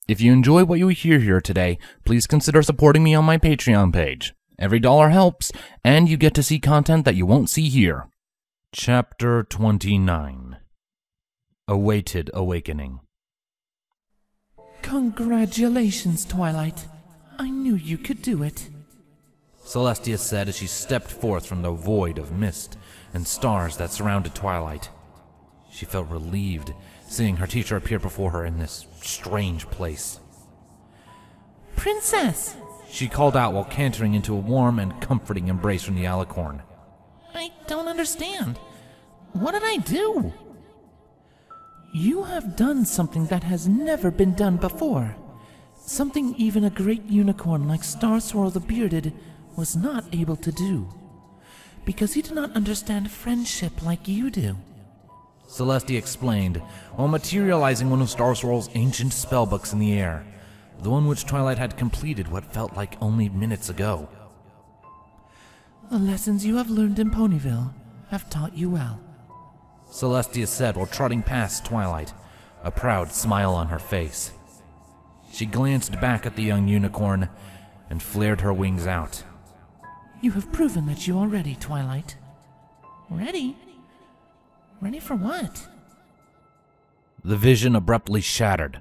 If you enjoy what you hear here today, please consider supporting me on my Patreon page. Every dollar helps, and you get to see content that you won't see here. Chapter 29. Awaited Awakening. Congratulations, Twilight. I knew you could do it, Celestia said as she stepped forth from the void of mist and stars that surrounded Twilight. She felt relieved, seeing her teacher appear before her in this strange place. Princess! She called out while cantering into a warm and comforting embrace from the alicorn. I don't understand. What did I do? You have done something that has never been done before. Something even a great unicorn like Star Swirl the Bearded was not able to do. Because he did not understand friendship like you do. Celestia explained, while materializing one of Star Swirl's ancient spellbooks in the air, the one which Twilight had completed what felt like only minutes ago. The lessons you have learned in Ponyville have taught you well, Celestia said while trotting past Twilight, a proud smile on her face. She glanced back at the young unicorn and flared her wings out. You have proven that you are ready, Twilight. Ready? Ready for what? The vision abruptly shattered,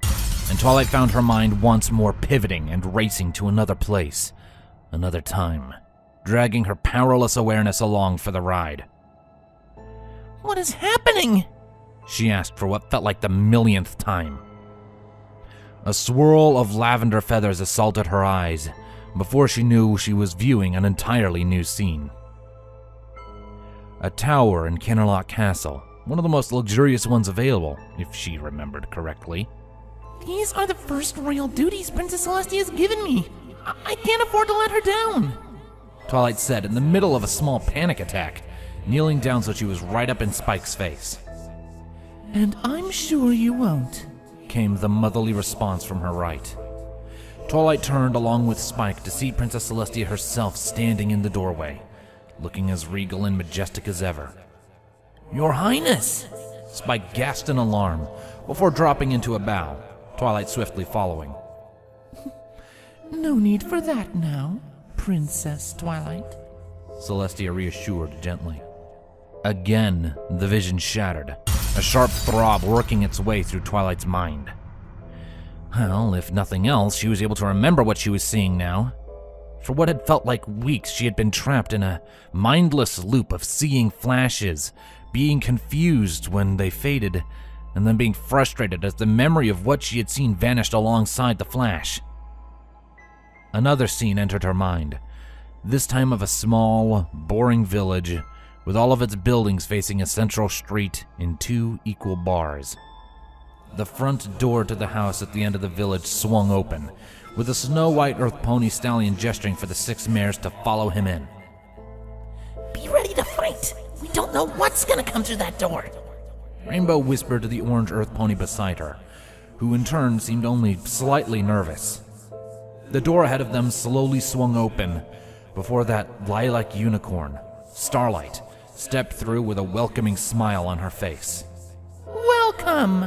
and Twilight found her mind once more pivoting and racing to another place, another time, dragging her powerless awareness along for the ride. What is happening? She asked for what felt like the millionth time. A swirl of lavender feathers assaulted her eyes before she knew she was viewing an entirely new scene. A tower in Kenton Castle, one of the most luxurious ones available, if she remembered correctly. These are the first royal duties Princess Celestia has given me. I can't afford to let her down, Twilight said in the middle of a small panic attack, kneeling down so she was right up in Spike's face. And I'm sure you won't, came the motherly response from her right. Twilight turned along with Spike to see Princess Celestia herself standing in the doorway, looking as regal and majestic as ever. Your Highness! Spike gasped in alarm before dropping into a bow, Twilight swiftly following. No need for that now, Princess Twilight, Celestia reassured gently. Again, the vision shattered, a sharp throb working its way through Twilight's mind. Well, if nothing else, she was able to remember what she was seeing now. For what had felt like weeks, she had been trapped in a mindless loop of seeing flashes, being confused when they faded, and then being frustrated as the memory of what she had seen vanished alongside the flash. Another scene entered her mind, this time of a small, boring village with all of its buildings facing a central street in two equal bars. The front door to the house at the end of the village swung open, with a snow-white earth pony stallion gesturing for the 6 mares to follow him in. Be ready to fight! We don't know what's gonna come through that door! Rainbow whispered to the orange earth pony beside her, who in turn seemed only slightly nervous. The door ahead of them slowly swung open before that lilac unicorn, Starlight, stepped through with a welcoming smile on her face. Welcome!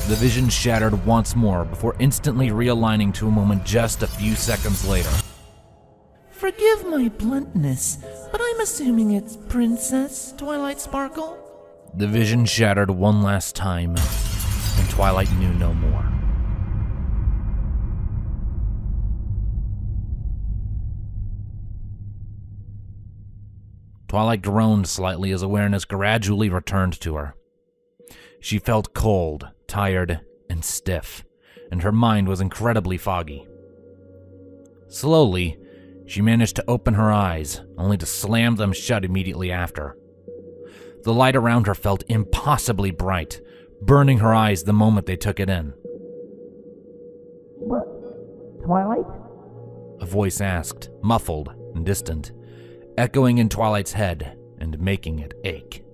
The vision shattered once more before instantly realigning to a moment just a few seconds later. Forgive my bluntness, but I'm assuming it's Princess Twilight Sparkle? The vision shattered one last time, and Twilight knew no more. Twilight groaned slightly as awareness gradually returned to her. She felt cold, tired, and stiff, and her mind was incredibly foggy. Slowly, she managed to open her eyes, only to slam them shut immediately after. The light around her felt impossibly bright, burning her eyes the moment they took it in. What? Twilight? A voice asked, muffled and distant, echoing in Twilight's head and making it ache.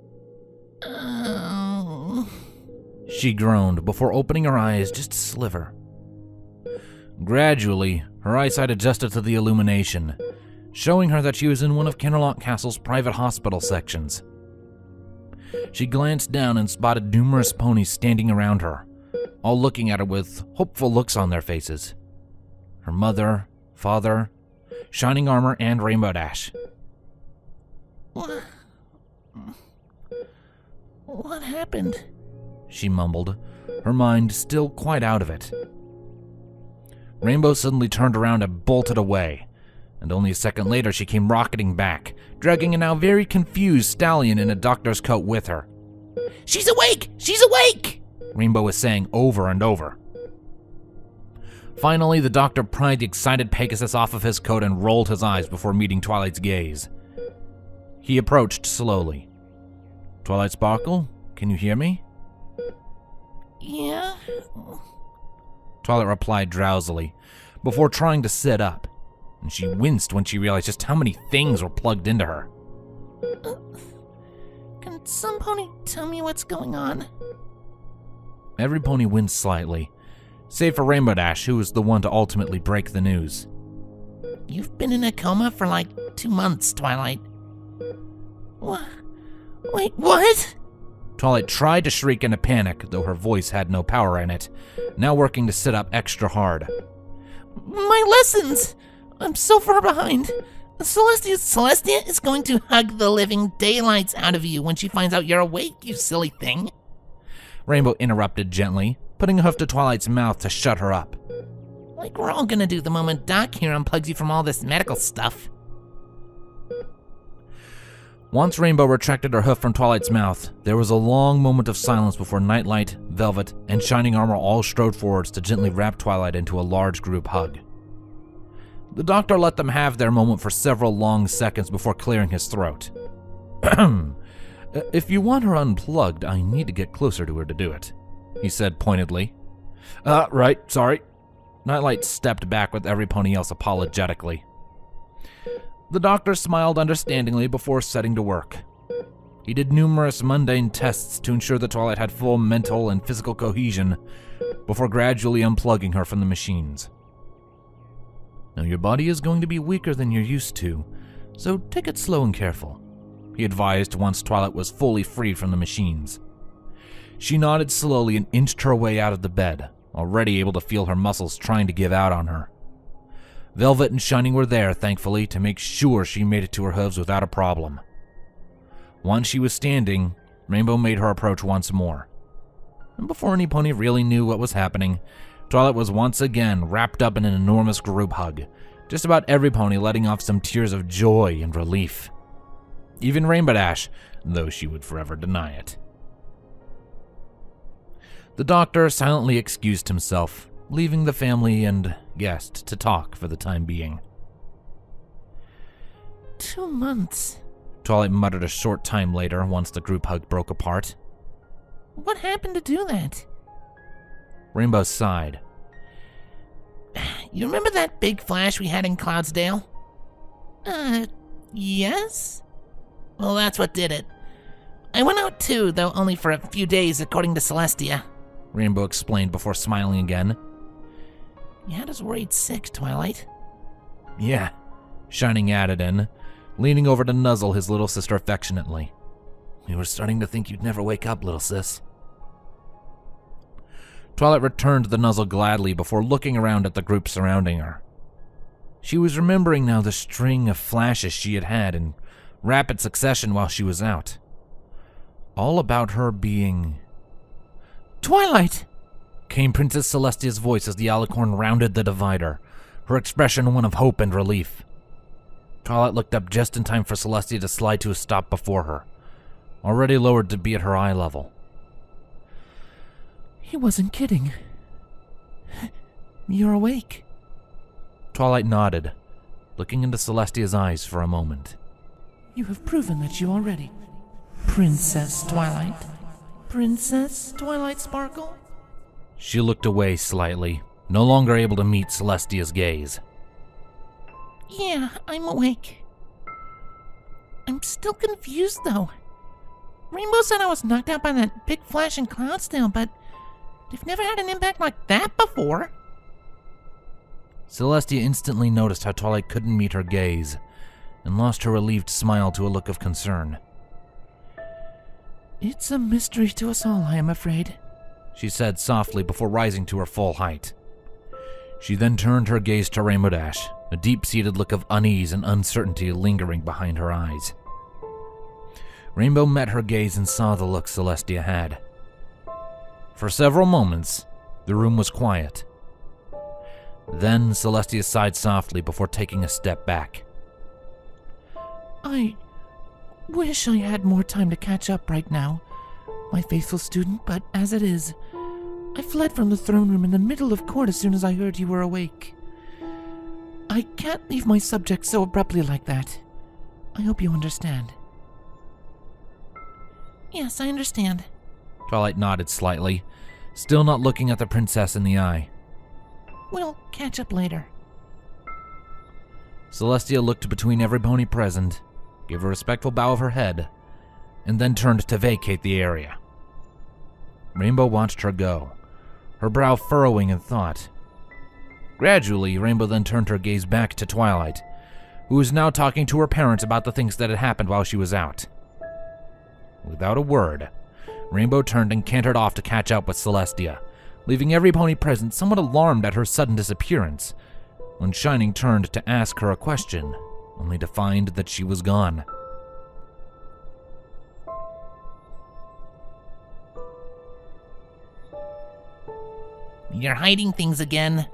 She groaned before opening her eyes just a sliver. Gradually, her eyesight adjusted to the illumination, showing her that she was in one of Kenton Castle's private hospital sections. She glanced down and spotted numerous ponies standing around her, all looking at her with hopeful looks on their faces. Her mother, father, Shining Armor, and Rainbow Dash. What happened? She mumbled, her mind still quite out of it. Rainbow suddenly turned around and bolted away, and only a second later she came rocketing back, dragging a now very confused stallion in a doctor's coat with her. "She's awake! She's awake!" Rainbow was saying over and over. Finally, the doctor pried the excited Pegasus off of his coat and rolled his eyes before meeting Twilight's gaze. He approached slowly. "Twilight Sparkle, can you hear me?" "Yeah." Twilight replied drowsily, before trying to sit up, and she winced when she realized just how many things were plugged into her. Can some pony tell me what's going on?" Every pony winced slightly, save for Rainbow Dash, who was the one to ultimately break the news. "You've been in a coma for like 2 months, Twilight." "What? Wait, what?" Twilight tried to shriek in a panic, though her voice had no power in it, now working to sit up extra hard. "My lessons! I'm so far behind. Celestia is going to hug the living daylights out of you when she finds out you're awake, you silly thing." Rainbow interrupted gently, putting a hoof to Twilight's mouth to shut her up. "Like we're all gonna do the moment Doc here unplugs you from all this medical stuff." Once Rainbow retracted her hoof from Twilight's mouth, there was a long moment of silence before Nightlight, Velvet, and Shining Armor all strode forwards to gently wrap Twilight into a large group hug. The doctor let them have their moment for several long seconds before clearing his throat. "If you want her unplugged, I need to get closer to her to do it," he said pointedly. Right, sorry." Nightlight stepped back with every pony else apologetically. The doctor smiled understandingly before setting to work. He did numerous mundane tests to ensure that Twilight had full mental and physical cohesion before gradually unplugging her from the machines. "Now your body is going to be weaker than you're used to, so take it slow and careful," he advised once Twilight was fully freed from the machines. She nodded slowly and inched her way out of the bed, already able to feel her muscles trying to give out on her. Velvet and Shining were there, thankfully, to make sure she made it to her hooves without a problem. Once she was standing, Rainbow made her approach once more. And before any pony really knew what was happening, Twilight was once again wrapped up in an enormous group hug, just about every pony letting off some tears of joy and relief. Even Rainbow Dash, though she would forever deny it. The doctor silently excused himself, leaving the family and guest to talk for the time being. 2 months, Twilight muttered a short time later once the group hug broke apart. "What happened to do that?" Rainbow sighed. "You remember that big flash we had in Cloudsdale?" Yes? Well, that's what did it. I went out too, though only for a few days according to Celestia," Rainbow explained before smiling again. "You had us worried sick, Twilight." "Yeah," Shining added in, leaning over to nuzzle his little sister affectionately. "We were starting to think you'd never wake up, little sis." Twilight returned the nuzzle gladly before looking around at the group surrounding her. She was remembering now the string of flashes she had had in rapid succession while she was out. All about her being... "Twilight!" came Princess Celestia's voice as the alicorn rounded the divider, her expression one of hope and relief. Twilight looked up just in time for Celestia to slide to a stop before her, already lowered to be at her eye level. "He wasn't kidding. You're awake." Twilight nodded, looking into Celestia's eyes for a moment. "You have proven that you are ready, Princess Twilight. Princess Twilight Sparkle?" She looked away slightly, no longer able to meet Celestia's gaze. "Yeah, I'm awake. I'm still confused, though. Rainbow said I was knocked out by that big flash in Cloudsdale, but they've never had an impact like that before." Celestia instantly noticed how Twilight couldn't meet her gaze, and lost her relieved smile to a look of concern. "It's a mystery to us all, I am afraid. she said softly before rising to her full height. She then turned her gaze to Rainbow Dash, a deep-seated look of unease and uncertainty lingering behind her eyes. Rainbow met her gaze and saw the look Celestia had. For several moments, the room was quiet. Then Celestia sighed softly before taking a step back. I wish I had more time to catch up right now, my faithful student, but as it is, I fled from the throne room in the middle of court as soon as I heard you were awake. I can't leave my subject so abruptly like that. I hope you understand. Yes, I understand. Twilight nodded slightly, still not looking at the princess in the eye. We'll catch up later. Celestia looked between every pony present, gave a respectful bow of her head, and then turned to vacate the area. Rainbow watched her go, her brow furrowing in thought. Gradually, Rainbow then turned her gaze back to Twilight, who was now talking to her parents about the things that had happened while she was out. Without a word, Rainbow turned and cantered off to catch up with Celestia, leaving every pony present somewhat alarmed at her sudden disappearance, when Shining turned to ask her a question, only to find that she was gone. You're hiding things again,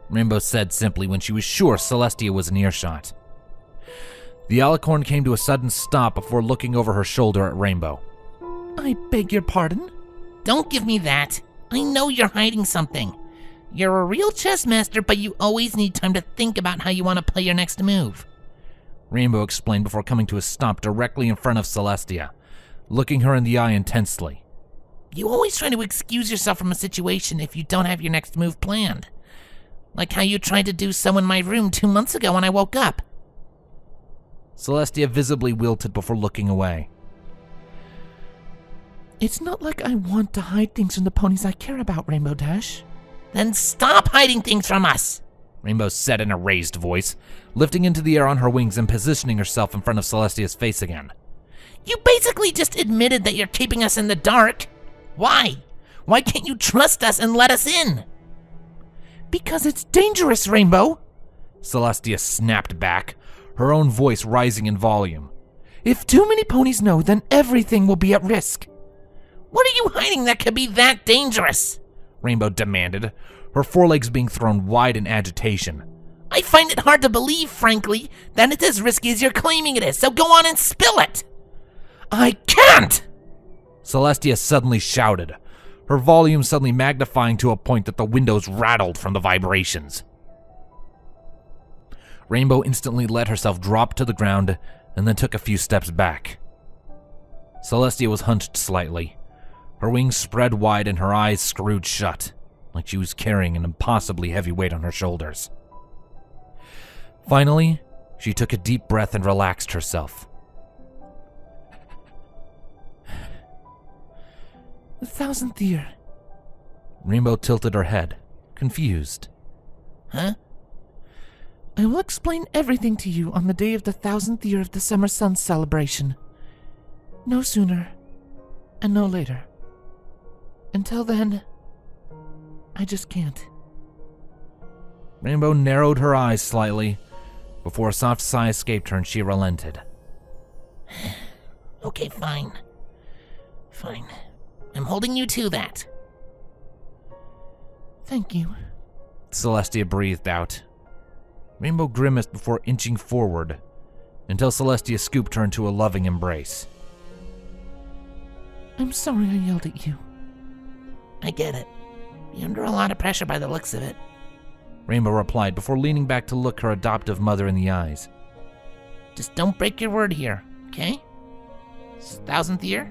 Rainbow said simply when she was sure Celestia was in earshot. The alicorn came to a sudden stop before looking over her shoulder at Rainbow. I beg your pardon? Don't give me that. I know you're hiding something. You're a real chess master, but you always need time to think about how you want to play your next move. Rainbow explained before coming to a stop directly in front of Celestia, looking her in the eye intensely. You always try to excuse yourself from a situation if you don't have your next move planned. Like how you tried to do so in my room 2 months ago when I woke up. Celestia visibly wilted before looking away. It's not like I want to hide things from the ponies I care about, Rainbow Dash. Then stop hiding things from us! Rainbow said in a raised voice, lifting into the air on her wings and positioning herself in front of Celestia's face again. You basically just admitted that you're keeping us in the dark. Why? Why can't you trust us and let us in? Because it's dangerous, Rainbow! Celestia snapped back, her own voice rising in volume. If too many ponies know, then everything will be at risk. What are you hiding that could be that dangerous? Rainbow demanded, her forelegs being thrown wide in agitation. I find it hard to believe, frankly, that it's as risky as you're claiming it is, so go on and spill it! I can't! Celestia suddenly shouted, her volume suddenly magnifying to a point that the windows rattled from the vibrations. Rainbow instantly let herself drop to the ground and then took a few steps back. Celestia was hunched slightly, her wings spread wide and her eyes screwed shut, like she was carrying an impossibly heavy weight on her shoulders. Finally, she took a deep breath and relaxed herself. The 1000th year. Rainbow tilted her head, confused. Huh? I will explain everything to you on the day of the 1000th year of the Summer Sun celebration. No sooner, and no later. Until then, I just can't. Rainbow narrowed her eyes slightly, before a soft sigh escaped her and she relented. Okay, fine. Fine. I'm holding you to that. Thank you. Celestia breathed out. Rainbow grimaced before inching forward, until Celestia scooped her into a loving embrace. I'm sorry I yelled at you. I get it. You're under a lot of pressure by the looks of it. Rainbow replied before leaning back to look her adoptive mother in the eyes. Just don't break your word here, okay? It's the 1000th year?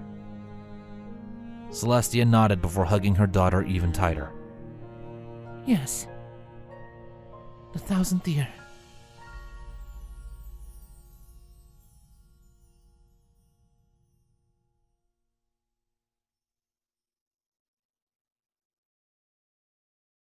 Celestia nodded before hugging her daughter even tighter. Yes. The 1000th year.